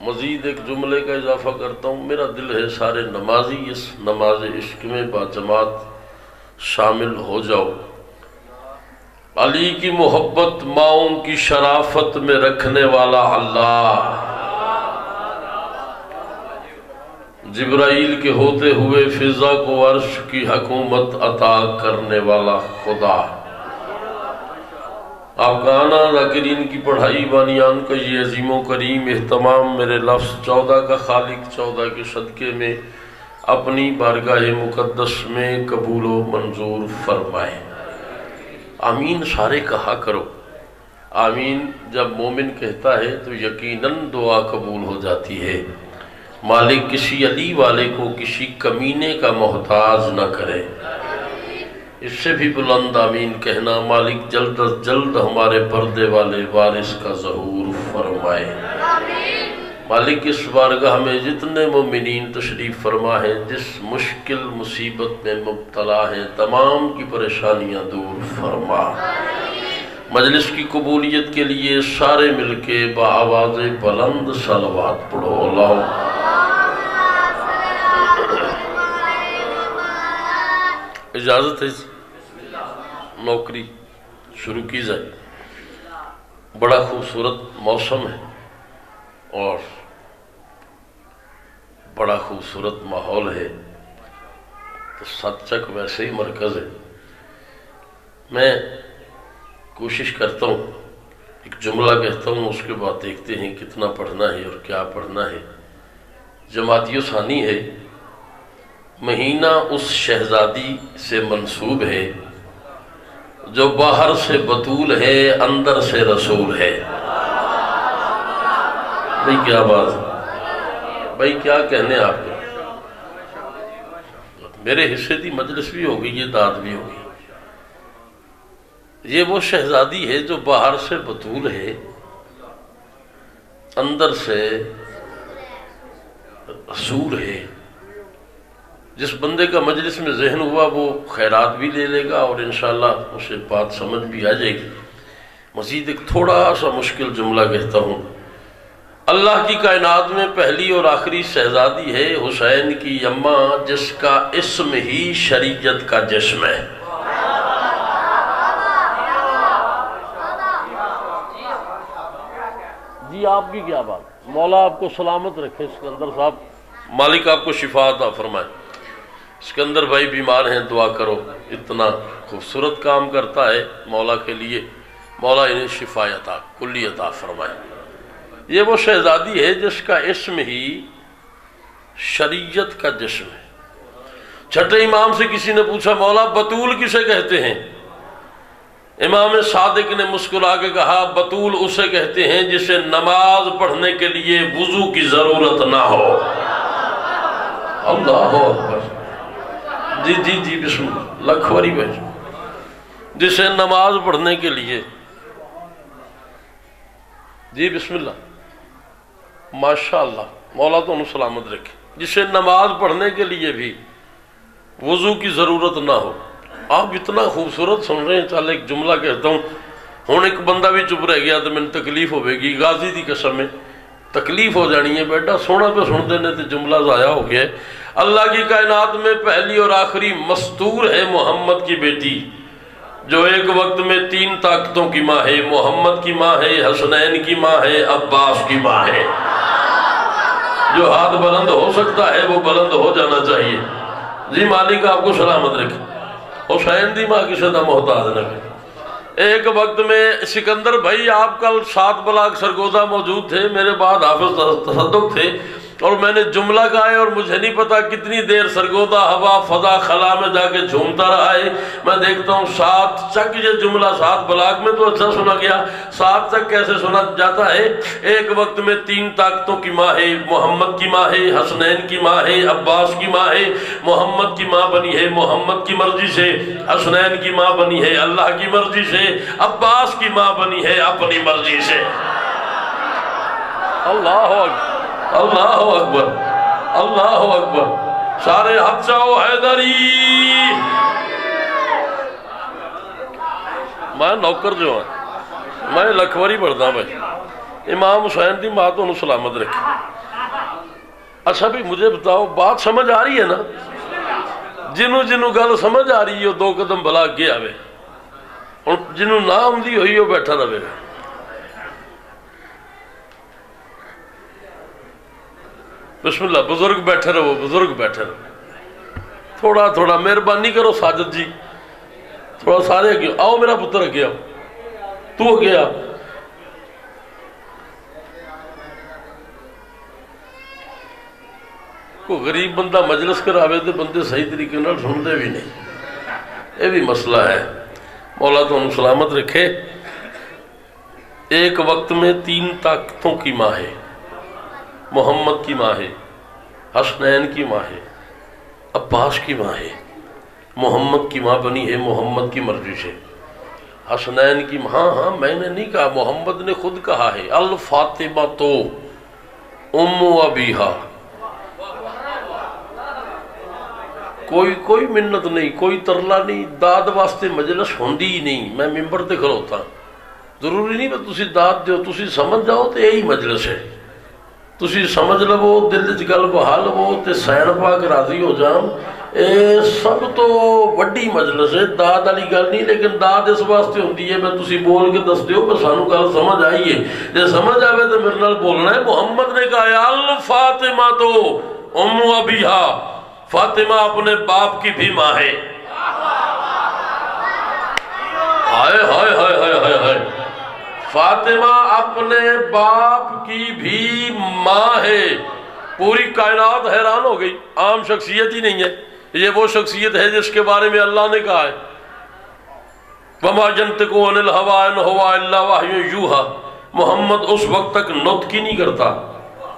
مزید ایک جملے کا اضافہ کرتا ہوں، میرا دل ہے سارے نمازی اس نماز عشق میں باجماعت شامل ہو جاؤ۔ علی کی محبت ماؤں کی شرافت میں رکھنے والا اللہ، جبرائیل کے ہوتے ہوئے فضا کو عرش کی حکومت عطا کرنے والا خدا، آپ کا آنا ذاکرین کی پڑھائی بانیان کا یہ عظیم و کریم اہتمام میرے لفظ 14 کا خالق 14 کے صدقے میں اپنی بارگاہ مقدس میں قبول و منظور فرمائے۔ آمین سارے کہا کرو۔ آمین جب مومن کہتا ہے تو یقیناً دعا قبول ہو جاتی ہے۔ مالک کسی علی والے کو کسی کمینے کا محتاج نہ کرے۔ اس سے بھی بلند آمین کہنا، مالک جلد از جلد ہمارے پردے والے وارث کا ظہور فرمائے۔ مالک اس بارگاہ میں جتنے مومنین تشریف فرما ہیں، جس مشکل مصیبت میں مبتلا ہیں، تمام کی پریشانیاں دور فرما۔ مجلس کی قبولیت کے لیے سارے مل کے بآواز بلند صلوات پڑھو۔ اللہ اجازت ہے نوکری شروع کی جائے۔ بڑا خوبصورت موسم ہے اور بڑا خوبصورت ماحول ہے، تو سات چک ویسے ہی مرکز ہے۔ میں کوشش کرتا ہوں، ایک جملہ کہتا ہوں، اس کے بعد دیکھتے ہیں کتنا پڑھنا ہے اور کیا پڑھنا ہے۔ جمادی ثانی ہے، مہینہ اس شہزادی سے منسوب ہے جو باہر سے بطول ہے اندر سے رسول ہے۔ بھئی کیا بات ہے، بھئی کیا کہنے آپ کو، میرے حصے دی مجلس بھی ہوگی، یہ داد بھی ہوگی۔ یہ وہ شہزادی ہے جو باہر سے بطول ہے اندر سے رسول ہے۔ جس بندے کا مجلس میں ذہن ہوا وہ خیرات بھی لے لے گا اور انشاءاللہ اسے بات سمجھ بھی آ جائے گی۔ مزید ایک تھوڑا سا مشکل جملہ کہتا ہوں۔ اللہ کی کائنات میں پہلی اور آخری شہزادی ہے حسین کی اماں، جس کا اسم ہی شریعت کا جسم ہے۔ جی آپ کی کیا بات، مولا آپ کو سلامت رکھے اسکندر صاحب، مالک آپ کو شفا عطا فرمائے۔ اسکندر بھائی بیمار ہیں، دعا کرو، اتنا خوبصورت کام کرتا ہے مولا کے لیے، مولا انہیں شفا عطا کلی عطا فرمائے۔ یہ وہ شہزادی ہے جس کا اسم ہی شریعت کا جسم ہے۔ چھٹے امام سے کسی نے پوچھا مولا بطول کسے کہتے ہیں؟ امام صادق نے مسکرا کے کہا بطول اسے کہتے ہیں جسے نماز پڑھنے کے لیے وضو کی ضرورت نہ ہو۔ اللہ اکبر، جی جی جی بسم اللہ، لکھوری بھائی، جسے نماز پڑھنے کے لیے، جی بسم اللہ، ماشاءاللہ، مولا تو انہوں سلامت رکھے، جسے نماز پڑھنے کے لیے بھی وضو کی ضرورت نہ ہو۔ آپ اتنا خوبصورت سن رہے ہیں، چل ایک جملہ کہتا ہوں، ہوں ایک بندہ بھی چپ رہ گیا تو میں نے تکلیف ہوئے گی، غازی دی قسم میں تکلیف ہو جانی ہے بیٹا، سونا پہ سن دینے تو جملہ ضائع ہو گیا ہے۔ اللہ کی کائنات میں پہلی اور آخری مستور ہے محمد کی بیٹی، جو ایک وقت میں 3 طاقتوں کی ماں ہے، محمد کی ماں ہے، حسنین کی ماں ہے، عباس کی ماں ہے۔ جو ہاتھ بلند ہو سکتا ہے وہ بلند ہو جانا چاہیے۔ جی مالک آپ کو سلامت رکھے۔ حسین دی ماں کسی دا محتاج نہ کرے۔ ایک وقت میں سکندر بھائی آپ کل 7 بلاک سرگوزہ موجود تھے، میرے بعد حافظ تصدق تھے، اور میں نے جملہ کہا ہے اور مجھے نہیں پتا کتنی دیر سرگوزہ ہوا فضا خلا میں جا کے جھومتا رہا ہے۔ میں دیکھتا ہوں 7 چک یہ جملہ 7 بلاک میں تو اچھا سنا گیا، 7 چک کیسے سنا جاتا ہے؟ ایک وقت میں 3 طاقتوں کی ماں ہے، محمد کی ماں ہے، حسنین کی ماں ہے، عباس کی ماں ہے۔ محمد کی ماں بنی ہے محمد کی مرضی سے، حسنین کی ماں بنی ہے اللہ کی مرضی سے، عباس کی ماں بنی ہے اپنی مرضی سے۔ اللہ اکبر، اللہ اکبر، اللہ اکبر، سارے ہاتھ چاہو حیدری۔ میں نوکر جو ہوں، میں لکھوری پڑھتا ہوں بھائی، امام حسین دی ماں تو انہوں سلامت رکھے۔ اچھا بھی مجھے بتاؤ، بات سمجھ آ رہی ہے نا؟ جنہوں جنہوں گل سمجھ آ رہی ہے دو قدم بلا کے آوے، اور جنہوں نہ آمدی ہوئی وہ بیٹھا رہے گا۔ بسم اللہ، بزرگ بیٹھے رہو، بزرگ بیٹھے رہو، تھوڑا تھوڑا مہربانی کرو ساجد جی، تھوڑا سارے اگے آؤ، میرا پتر اگے آؤ، تو اگے آؤ۔ کوئی غریب بندہ مجلس کراوے تو بندے صحیح طریقے نہ سنتے بھی نہیں، یہ بھی مسئلہ ہے۔ مولا تو ہم سلامت رکھے۔ ایک وقت میں 3 طاقتوں کی ماں ہے، محمد کی ماں ہے، حسنین کی ماں ہے، عباس کی ماں ہے۔ محمد کی ماں بنی ہے محمد کی مرضی سے، حسنین کی ماں، ہاں میں نے نہیں کہا، محمد نے خود کہا ہے، الفاطمہ تو ام ابیہا۔ کوئی منت نہیں، کوئی ترلا نہیں، داد واسطے مجلس ہوندی ہی نہیں۔ میں ممبر تے کھلوتا، ضروری نہیں کہ تسی داد دیو، تسی سمجھ جاؤ تو یہی مجلس ہے، تسی سمجھ لو، دل چ گل بہا لو تے سین پاک راضی ہو جان، اے سب تو وڈی مجلس ہے، داد والی گل نہیں۔ لیکن داد اس واسطے ہوندی ہے میں تسی بول کے دس دیو کہ سانو گل سمجھ آئی ہے، جے سمجھ آوے تو میرے نال بولنا ہے۔ محمد نے کہا ہے الفاطمہ تو ام ابیہا، فاطمہ اپنے باپ کی بھی ماں ہے۔ ہائے ہائے ہائے ہائے ہائے ہائے، فاطمہ اپنے باپ کی بھی ماں ہے۔ پوری کائنات حیران ہو گئی، عام شخصیت ہی نہیں ہے، یہ وہ شخصیت ہے جس کے بارے میں اللہ نے کہا ہے وَمَا يَنْطِقُ عَنِ الْهَوَىٰ إِنْ هُوَ إِلَّا وَحْيٌ يُوحَىٰ۔ محمد اس وقت تک نطق ہی نہیں کرتا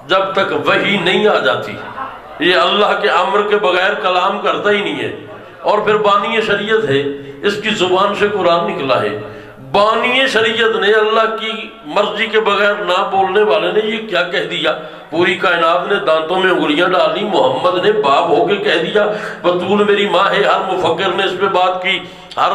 جب تک وحی نہیں آ جاتی، یہ اللہ کے امر کے بغیر کلام کرتا ہی نہیں ہے۔ اور پھر بانی شریعت ہے، اس کی زبان سے قرآن نکلا ہے۔ بانی شریعت نے، اللہ کی مرضی کے بغیر نہ بولنے والے نے یہ کیا کہہ دیا؟ پوری کائنات نے دانتوں میں انگلیاں ڈالی، محمد نے باپ ہو کے کہہ دیا بطول میری ماں ہے۔ ہر مفکر نے اس پہ بات کی، ہر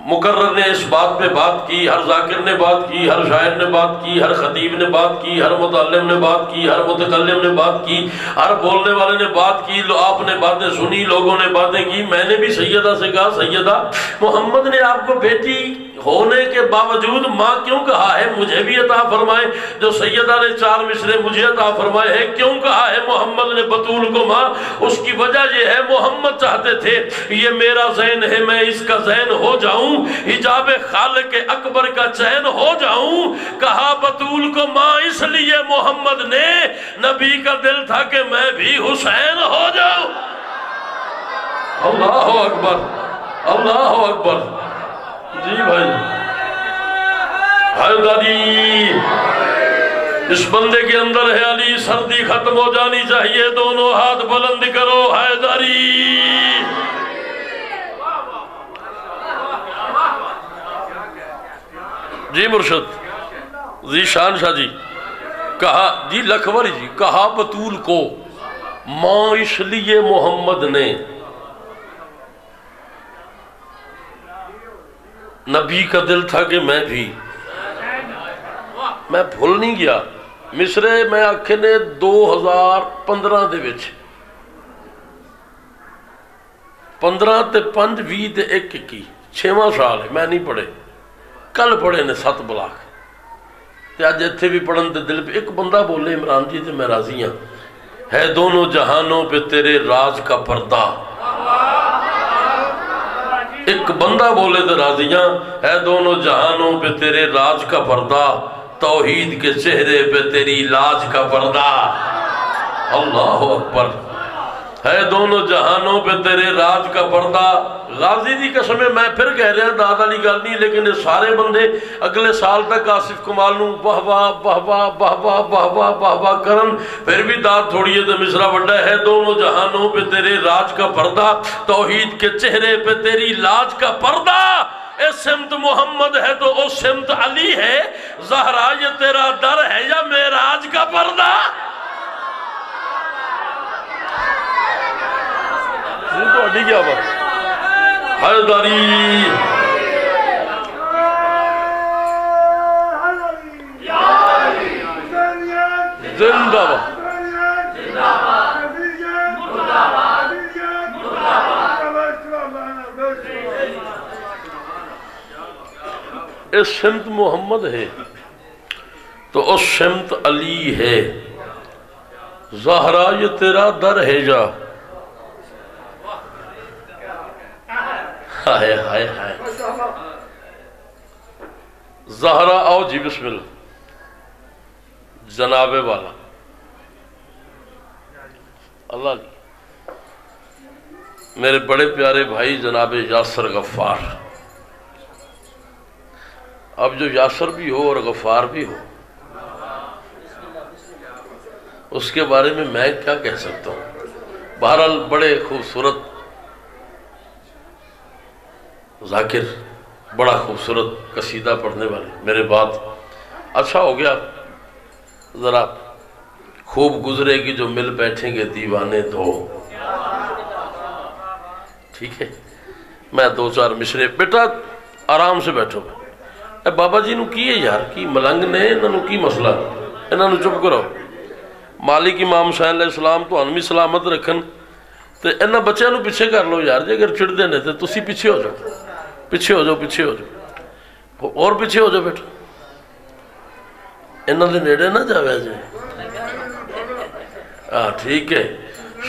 مقرر نے اس بات پہ بات کی، ہر ذاکر نے بات کی، ہر شاعر نے بات کی، ہر خطیب نے بات کی، ہر متعلم نے بات کی، ہر متکلم نے بات کی، ہر بولنے والے نے بات کی، آپ نے باتیں سنی، لوگوں نے باتیں کی۔ میں نے بھی سیدہ سے کہا سیدہ محمد نے آپ کو بیٹی ہونے کے باوجود ماں کیوں کہا ہے؟ مجھے بھی عطا فرمائے، جو سیدہ نے 4 مصرے مجھے عطا فرمائے ہیں، کیوں کہا ہے محمد نے بطول کو ماں؟ اس کی وجہ یہ ہے محمد چاہتے تھے یہ میرا ذہن ہے، میں اس کا ذہن ہو جاؤں، حجاب خالق اکبر کا چین ہو جاؤں۔ کہا بطول کو ماں اس لیے محمد نے، نبی کا دل تھا کہ میں بھی حسین ہو جاؤں۔ اللہ اکبر، اللہ اکبر۔ جی بھائی، حیدری، اس بندے کے اندر ہے علی، سردی ختم ہو جانی چاہیے، دونوں ہاتھ بلند کرو، حیدری۔ جی مرشد ذیشان شاہ جی، کہا جی لکھوری جی، کہا بطول کو ماں اس لیے محمد نے، نبی کا دل تھا کہ میں بھی، میں بھول نہیں گیا مصرے میں آکھے نے 2015 دے وچ 15 تے 5 20 تے 1 6واں سال ہے، میں نہیں پڑھے، کل پڑھے نے 7 بلاک تے آج ایتھے بھی پڑھن تے دل پہ ایک بندہ بولے عمران جی تے میں راضی ہوں، ہے دونوں جہانوں پہ تیرے راز کا پردہ۔ ایک بندہ بولے تو راضیاں، ہے دونوں جہانوں پہ تیرے راج کا پردہ، توحید کے چہرے پہ تیری لاج کا پردہ۔ اللہ اکبر، ہے دونوں جہانوں پہ تیرے راج کا پردہ۔ غازی دی قسمیں میں پھر کہہ رہا ہوں، دادا لی گل نہیں، لیکن یہ سارے بندے اگلے سال تک آصف کمال نوں واہ واہ واہ واہ واہ واہ واہ واہ واہ واہ کرن، پھر بھی داد تھوڑی ہے تو مصرع بڑھا ہے، دونوں جہانوں پہ تیرے راج کا پردہ، توحید کے چہرے پہ تیری لاج کا پردہ۔ اے سمت محمد ہے تو او سمت علی ہے، زہرا یہ تیرا در ہے یا معراج کا پردہ؟ یہ تو اڈی کیا بات حیدری۔ زندہ باد. اس سمت محمد ہے تو اس سمت علی ہے. زہرا یہ تیرا در ہے جا. ہائے ہائے ہائے. زہرا آؤ جی بسم اللہ. جناب والا اللہ علی میرے بڑے پیارے بھائی جناب یاسر غفار. اب جو یاسر بھی ہو اور غفار بھی ہو اس کے بارے میں کیا کہہ سکتا ہوں. بہرحال بڑے خوبصورت ذاکر, بڑا خوبصورت قصیدہ پڑھنے والے. میرے بات اچھا ہو گیا ذرا خوب گزرے گی جو مل بیٹھیں گے دیوانے دو. ٹھیک ہے میں دو چار مشرے. بیٹا آرام سے بیٹھو. اے بابا جی نو کی ہے یار کی ملنگ نے انہوں نے کی مسئلہ انہوں نے چپ کرو. مالک امام حسین علیہ السلام تو انمی سلامت رکھن تو انہاں بچے نو پیچھے کر لو یار. جی اگر چڑھ دینے تھے تسی پیچھے ہو جاؤ, پیچھے ہو جاؤ, پیچھے ہو جاؤ اور پیچھے ہو جاؤ. بیٹا انہاں دے نیڑے نہ جاوے جی. ٹھیک ہے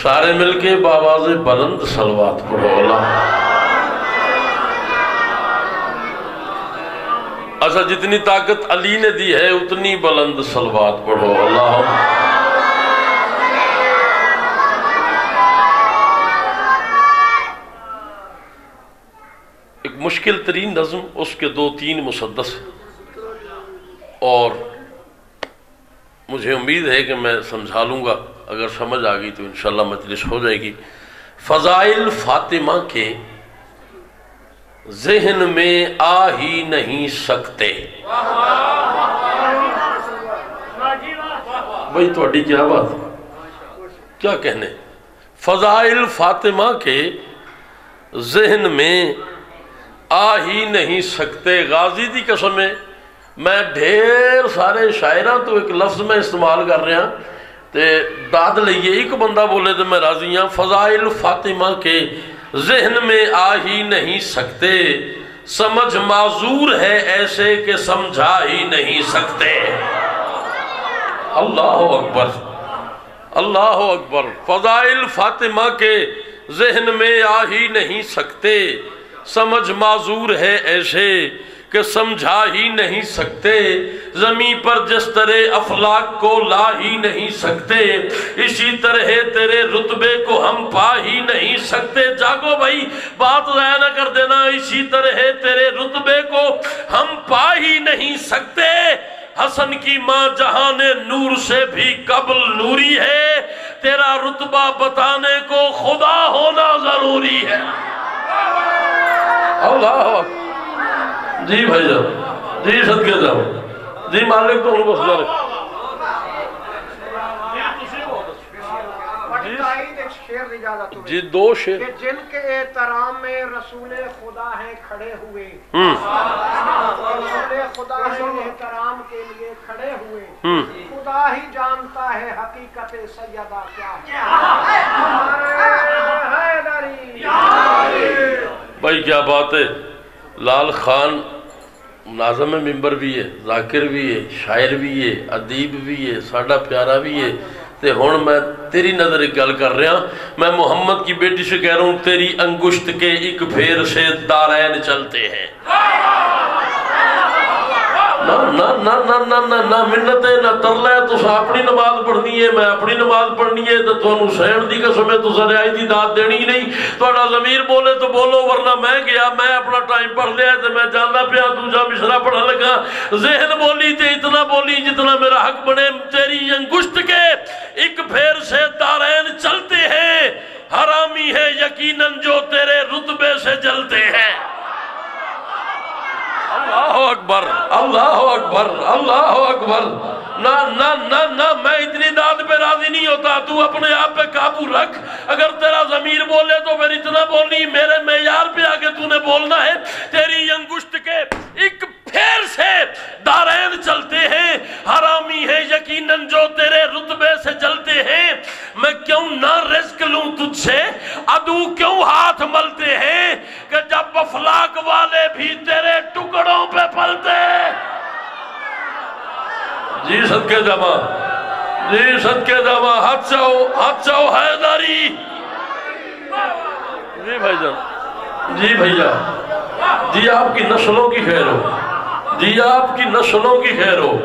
سارے مل کے بآواز بلند صلوات پڑھو. اللہ اچھا جتنی طاقت علی نے دی ہے اتنی بلند صلوات پڑھو. اللہ ایک مشکل ترین نظم, اس کے 2-3 مسدس, اور مجھے امید ہے کہ میں سمجھا لوں گا. اگر سمجھ آ گئی تو انشاءاللہ مجلس ہو جائے گی. فضائل فاطمہ کے ذہن میں آ ہی نہیں سکتے. بھئی توڑی کیا بات کیا کہنے. فضائل فاطمہ کے ذہن میں آ ہی نہیں سکتے. غازی دی قسم ہے میں ڈھیر سارے شاعرہ تو ایک لفظ میں استعمال کر رہا تے داد لئیے ایک بندہ بولے تو میں راضی ہوں. فضائل فاطمہ کے ذہن میں آ ہی نہیں سکتے. سمجھ معذور ہے ایسے کہ سمجھا ہی نہیں سکتے. اللہ اکبر اللہ اکبر. فضائل فاطمہ کے ذہن میں آ ہی نہیں سکتے. سمجھ معذور ہے ایسے کہ سمجھا ہی نہیں سکتے. زمین پر جس طرح افلاک کو لا ہی نہیں سکتے اسی طرح تیرے رتبے کو ہم پا ہی نہیں سکتے. جاگو بھائی بات ضائع نہ کر دینا. اسی طرح تیرے رتبے کو ہم پا ہی نہیں سکتے. حسن کی ماں جہان نور سے بھی قبل نوری ہے. تیرا رتبہ بتانے کو خدا ہونا ضروری ہے. اللہ جی بھائی جاؤ جی صدقے جاؤ جی مالک تو انہوں بس جارے جی 2 شعر. جن کے احترام میں رسول خدا ہیں کھڑے ہوئے, رسول خدا ہیں احترام کے لیے کھڑے ہوئے. خدا ہی جانتا ہے حقیقت سیدہ کیا ہے. بھائی کیا بات ہے. لال خان ناظم ممبر بھی ہے, ذاکر بھی ہے, شاعر بھی ہے, ادیب بھی ہے, ساڑھا پیارا بھی ہے. تے ہون میں تیری نظر ایک گل کر رہا. میں محمد کی بیٹی سے کہہ رہا ہوں تیری انگشت کے ایک پھیر سے دارین چلتے ہیں. نہ منت ہے نہ ترلا ہے. تو اپنی نماز پڑھنی ہے میں اپنی نماز پڑھنی ہے تو تھانوں سہن دی قسم ہے تو ذریعہ دی داد دینی نہیں. تھوڑا ضمیر بولے تو بولو ورنہ میں گیا میں اپنا ٹائم پڑھ لیا تو میں جاننا پیا دوجا مشرا پڑھا لگا. ذہن بولی تے اتنا بولی جتنا میرا حق بنے. تیری انگشت کے ایک پھیر سے دارین چلتے ہیں. حرامی ہے یقیناً جو تیرے رتبے سے جلتے ہیں. اللہ اکبر اللہ اکبر اللہ اکبر. نہ میں اتنی داد پہ راضی نہیں ہوتا. تو اپنے آپ پہ قابو رکھ. اگر تیرا ضمیر بولے تو پھر اتنا بولنی میرے معیار پہ آگے تو نے بولنا ہے. تیری انگشت کے ایک پھیر سے دارین چلتے ہیں. حرامی ہے یقیناً جو تیرے رتبے پلتے ہیں کہ جب افلاک والے بھی تیرے ٹکڑوں پہ پلتے ہیں۔ جی صدقے جمع، جی صدقے جمع، ہاتھ چاہو حیداری۔ جی بھائی جان، جی بھائیہ، جی آپ کی نسلوں کی خیر ہو، جی آپ کی نسلوں کی خیر ہو۔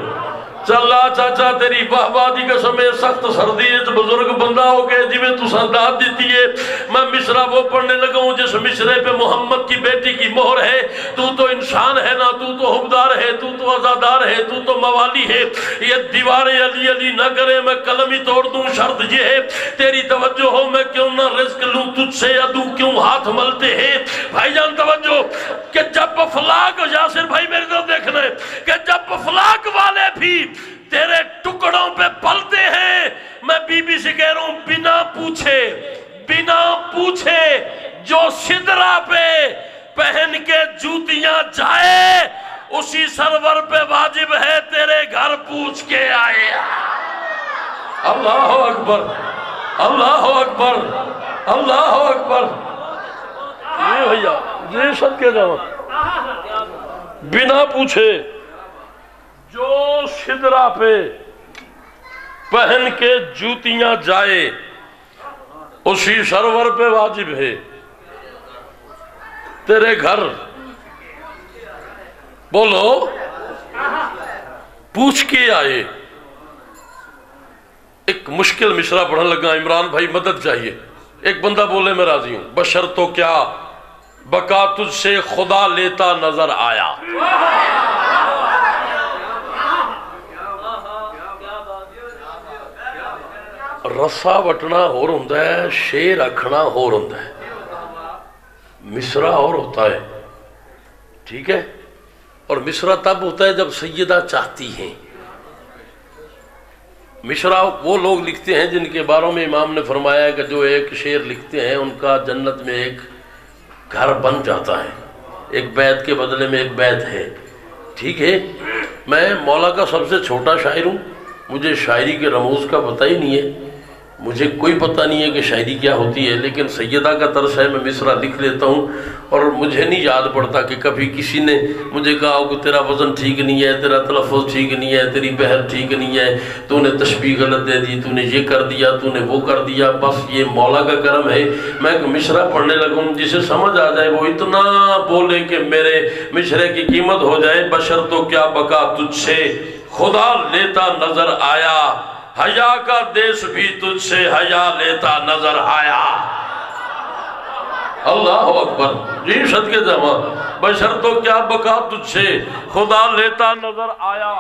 چلا چاچا تیری بہبادی قسم ہے، سخت سردی ہے، بزرگ بندہ ہو گئے جی میں تو سندات دیتی ہے۔ میں مصرع وہ پڑھنے لگا ہوں جس مصرے پہ محمد کی بیٹی کی مہر ہے۔ تو انسان ہے نا، تو حبدار ہے، تو عزادار ہے، تو موالی ہے۔ یہ دیواریں علی علی نہ کرے، میں قلم ہی توڑ دوں، شرط یہ ہے تیری توجہ ہو، میں کیوں نہ رزق لوں تجھ سے، عدو کیوں ہاتھ ملتے ہیں۔ بھائی جان توجہ کہ جب افلاک، یاسر بھائی میری طرف دیکھنا ہے، کہ جب افلاک والے بھی تیرے ٹکڑوں پہ پلتے ہیں، میں بی بی سے کہہ رہا ہوں بنا پوچھے جو سدرہ پہ پہن کے جوتیاں جائے اسی سرور پہ واجب ہے تیرے گھر پوچھ کے آئے۔ اللہ اکبر، اللہ اکبر، اللہ اکبر۔ یہ بھیا یہ سب کے جاؤ، بنا پوچھے جو سدرہ پہ پہن کے جوتیاں جائے اسی سرور پہ واجب ہے تیرے گھر بولو پوچھ کے آئے۔ ایک مشکل مصرع پڑھنے لگا، عمران بھائی مدد چاہیے۔ ایک بندہ بولے میں راضی ہوں، بشر تو کیا بقا تجھ سے خدا لیتا نظر آیا۔ رسا وٹنا اور ہوندہ ہے، شیر رکھنا اور ہوندہ ہے، مصرع اور ہوتا ہے، ٹھیک ہے؟ اور مصرع تب ہوتا ہے جب سیدہ چاہتی ہیں۔ مصرع وہ لوگ لکھتے ہیں جن کے باروں میں امام نے فرمایا کہ جو ایک شعر لکھتے ہیں ان کا جنت میں ایک گھر بن جاتا ہے، ایک بیت کے بدلے میں ایک بیت ہے، ٹھیک ہے؟ میں مولا کا سب سے چھوٹا شاعر ہوں، مجھے شاعری کے رموز کا پتہ ہی نہیں ہے، مجھے کوئی پتہ نہیں ہے کہ شاعری کیا ہوتی ہے، لیکن سیدہ کا طرز ہے، میں مصرع لکھ لیتا ہوں اور مجھے نہیں یاد پڑتا کہ کبھی کسی نے مجھے کہا ہو کہ تیرا وزن ٹھیک نہیں ہے، تیرا تلفظ ٹھیک نہیں ہے، تیری بحر ٹھیک نہیں ہے، تو نے تشبیہ غلط دے دی، تو نے یہ کر دیا، تو نے وہ کر دیا۔ بس یہ مولا کا کرم ہے، میں ایک مصرع پڑھنے لگوں جسے سمجھ آ جائے وہ اتنا بولے کہ میرے مصرع کی قیمت ہو جائے۔ بشر تو کیا بقا تجھ سے خدا لیتا نظر آیا، حیا کا دیس بھی تجھ سے حیا لیتا نظر آیا۔ اللہ اکبر، جی صدقے جمع، بشر تو کیا بقا تجھ سے خدا لیتا نظر آیا۔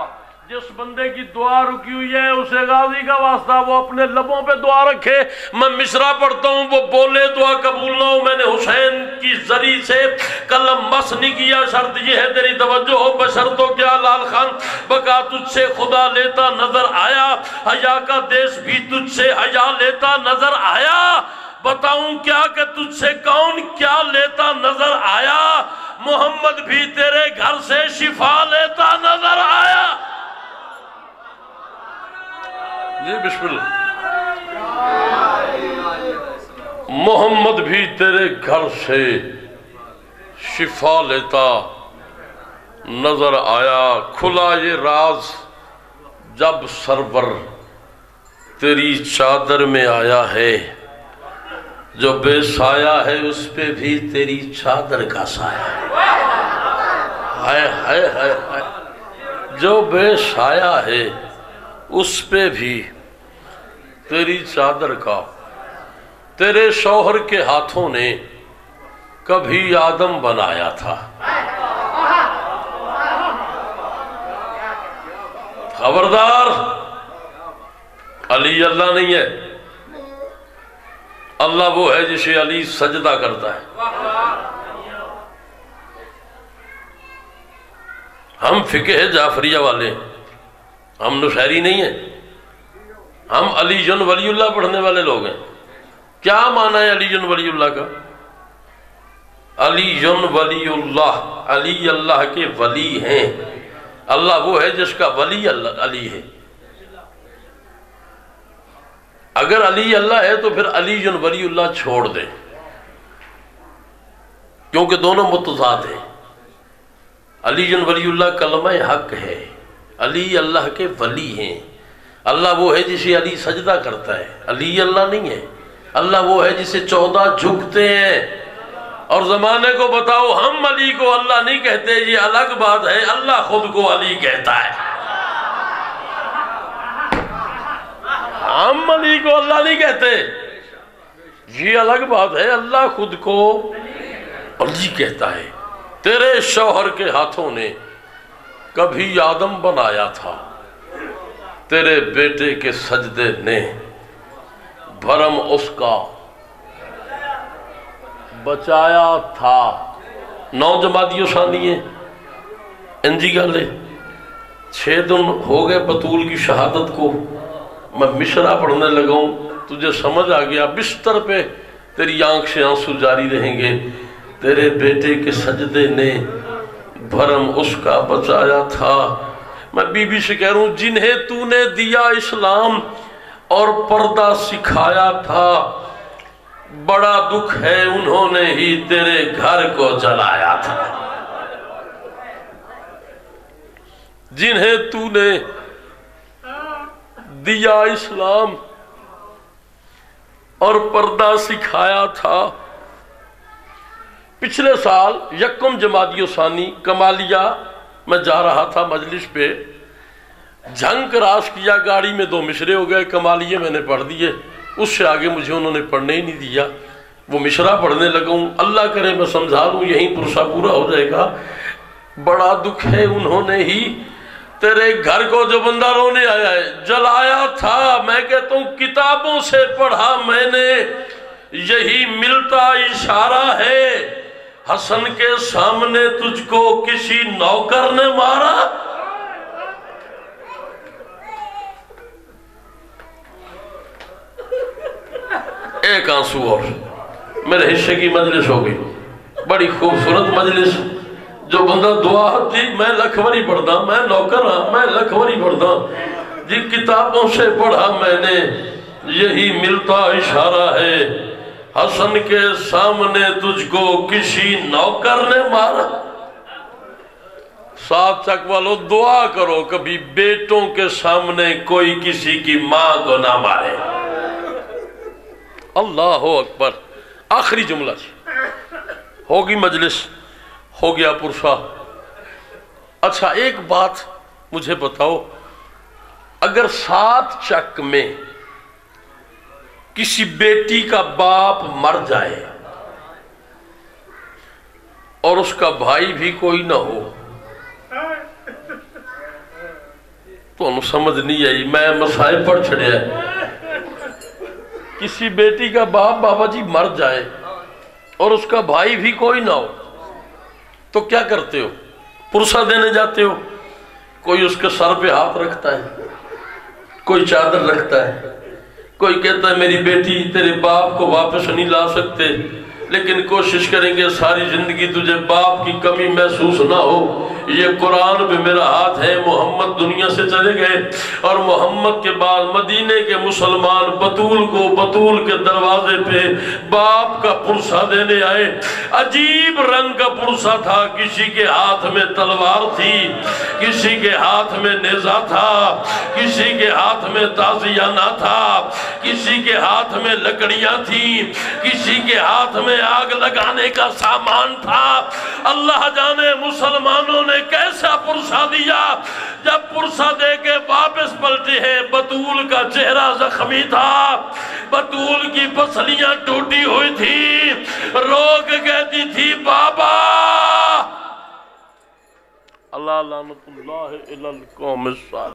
جس بندے کی دعا رکی ہوئی ہے اسے غازی کا واسطہ وہ اپنے لبوں پہ دعا رکھے۔ میں مصرع پڑھتا ہوں، وہ بولے دعا قبول نہ ہو۔ میں نے حسین کی زری سے قلم مس نہیں کیا، شرط یہ ہے تیری توجہ ہو۔ بشر تو کیا لال خان بقا تجھ سے خدا لیتا نظر آیا، حیا کا دیس بھی تجھ سے حیا لیتا نظر آیا۔ بتاؤں کیا کہ تجھ سے کون کیا لیتا نظر آیا، محمد بھی تیرے گھر سے شفا لیتا نظر آیا۔ جی بسم اللہ، محمد بھی تیرے گھر سے شفا لیتا نظر آیا۔ کھلا یہ راز جب سرور تیری چادر میں آیا ہے، جو بے سایہ ہے اس پہ بھی تیری چادر کا سایہ ہے۔ جو بے سایہ ہے اس پہ بھی تیری چادر کا۔ تیرے شوہر کے ہاتھوں نے کبھی آدم بنایا تھا، خبردار علی اللہ نہیں ہے، اللہ وہ ہے جسے علی سجدہ کرتا ہے۔ ہم فقہ جعفریہ والے، ہم نشیری نہیں ہیں، ہم علی جن ولی اللہ پڑھنے والے لوگ ہیں۔ کیا معنی ہے علی جن ولی اللہ کا؟ علی جن ولی اللہ، علی اللہ کے ولی ہیں، اللہ وہ ہے جس کا ولی اللہ علی ہے۔ اگر علی اللہ ہے تو پھر علی جن ولی اللہ چھوڑ دے، کیونکہ دونوں متضاد ہیں۔ علی ولی اللہ کلمہ حق ہے، علی اللہ کے ولی ہیں۔ اللہ وہ ہے جسے علی سجدہ کرتا ہے، علی اللہ نہیں ہے۔ اللہ وہ ہے جسے 14 جھکتے ہیں۔ اور زمانے کو بتاؤ، ہم علی کو اللہ نہیں کہتے، یہ الگ بات ہے، اللہ خود کو علی کہتا ہے۔ ہم علی کو اللہ نہیں کہتے، یہ الگ بات ہے، اللہ خود کو علی کہتا ہے۔ تیرے شوہر کے ہاتھوں نے کبھی آدم بنایا تھا، تیرے بیٹے کے سجدے نے بھرم اس کا بچایا تھا۔ 9 جمادی ثانی ہے، انجی گالے 6 دن ہو گئے بطول کی شہادت کو، میں مشرہ پڑھنے لگا ہوں، تجھے سمجھ آ گیا، بستر پہ تیری آنکھ سے آنسو جاری رہیں گے۔ تیرے بیٹے کے سجدے نے بھرم اس کا بچایا تھا۔ میں بی بی سے کہہ رہا ہوں، جنہیں تو نے دیا اسلام اور پردہ سکھایا تھا، بڑا دکھ ہے انہوں نے ہی تیرے گھر کو جلایا تھا۔ جنہیں تو نے دیا اسلام اور پردہ سکھایا تھا۔ پچھلے سال 1 جمادی ثانی کمالیہ میں جا رہا تھا مجلس پہ، جھنگ کراس کیا، گاڑی میں 2 مشرے ہو گئے، کمالیہ میں نے پڑھ دیے، اس سے آگے مجھے انہوں نے پڑھنے ہی نہیں دیا۔ وہ مشرہ پڑھنے لگا ہوں، اللہ کرے میں سمجھا لوں، یہیں پرسہ پورا ہو جائے گا۔ بڑا دکھ ہے انہوں نے ہی تیرے گھر کو، جو بندہ رونے آیا ہے، جلایا تھا۔ میں کہتا ہوں کتابوں سے پڑھا میں نے، یہی ملتا اشارہ ہے، حسن کے سامنے تجھ کو کسی نوکر نے مارا۔ ایک آنسو اور، میرے حصے کی مجلس ہو گئی، بڑی خوبصورت مجلس۔ جو بندہ دعا دی، میں لکھوری پڑھدا، میں نوکر ہاں، میں لکھوری پڑھدا، جی کتابوں سے پڑھا میں نے، یہی ملتا اشارہ ہے، حسن کے سامنے تجھ کو کسی نوکر نے مارا۔ ساتھ چک والو دعا کرو کبھی بیٹوں کے سامنے کوئی کسی کی ماں کو نہ مارے۔ اللہ اکبر۔ آخری جملہ ہوگی مجلس، ہو گیا پرسہ۔ اچھا ایک بات مجھے بتاؤ، اگر 7 چک میں کسی بیٹی کا باپ مر جائے اور اس کا بھائی بھی کوئی نہ ہو، تو انہوں سمجھ نہیں آئی، میں مسائل پڑھ چھڑیا ہے۔ کسی بیٹی کا باپ بابا جی مر جائے اور اس کا بھائی بھی کوئی نہ ہو، تو کیا کرتے ہو؟ پرسہ دینے جاتے ہو، کوئی اس کے سر پہ ہاتھ رکھتا ہے، کوئی چادر رکھتا ہے، کوئی کہتا ہے میری بیٹی تیرے باپ کو واپس نہیں لا سکتے، لیکن کوشش کریں گے ساری زندگی تجھے باپ کی کمی محسوس نہ ہو۔ یہ قرآن پہ میرا ہاتھ ہے، محمد دنیا سے چلے گئے اور محمد کے بعد مدینے کے مسلمان بطول کو بطول کے دروازے پہ باپ کا پرسہ دینے آئے۔ عجیب رنگ کا پرسہ تھا، کسی کے ہاتھ میں تلوار تھی، کسی کے ہاتھ میں نیزہ تھا، کسی کے ہاتھ میں تازیانہ تھا، کسی کے ہاتھ میں لکڑیاں تھیں، کسی کے ہاتھ میں آگ لگانے کا سامان تھا۔ اللہ جانے مسلمانوں نے کیسا پرسہ دیا۔ جب پرسہ دے کے واپس پلٹے ہیں، بطول کا چہرہ زخمی تھا، بطول کی پسلیاں ٹوٹی ہوئی تھی، رو کے کہتی تھی بابا۔ اللہ لعنت اللہ علی القوم الصالحین۔